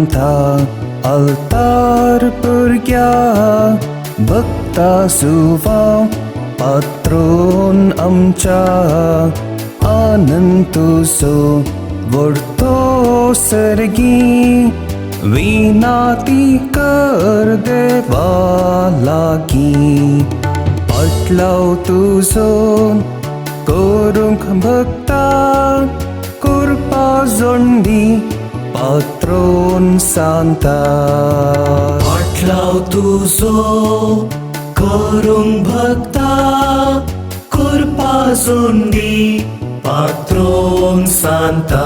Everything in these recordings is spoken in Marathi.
Santa altar purgia bhakta suva patron amcha आनंद तुझो वर्तो सर्गी विनाती कर देवा लागी पाटलाव तुझो करूंक भक्ता कृपा जोंडी पात्रोन सांता पाटलाव तुझो करूंक भक्ता कृपा जोंडी पात्रोन सांता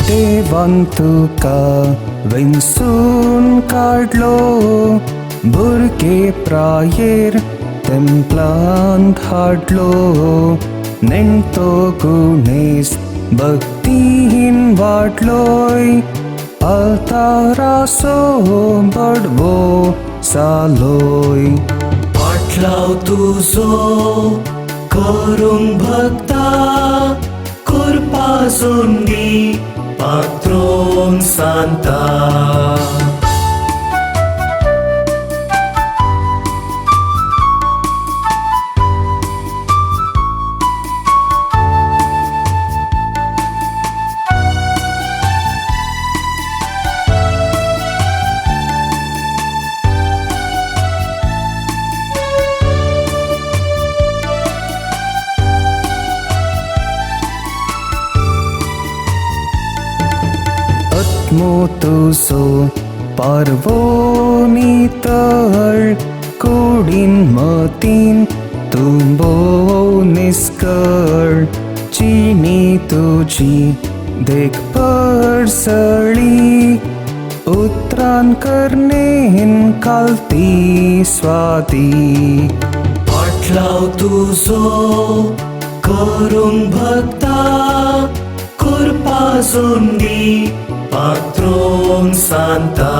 देवान तुका विंसून काढलो भुरगे प्रायेर तेंपलांत हाडलो नेणटो गुणेस भक्तीन वाडलोय अल्तारासो बडवो जालोय पाटलाव तुझो करूंक भक्ता कृपा जोंडी पात्रोन सांता तुझो पार्वोनी तळ कुडीन मतीन तुंबो निस्कळ चिनी तुझी देख परसळी उतरान करनेन कालती स्वाती पाटलाव तुझो करूंक भक्ता कृपा जोंडी पात्रोन सांता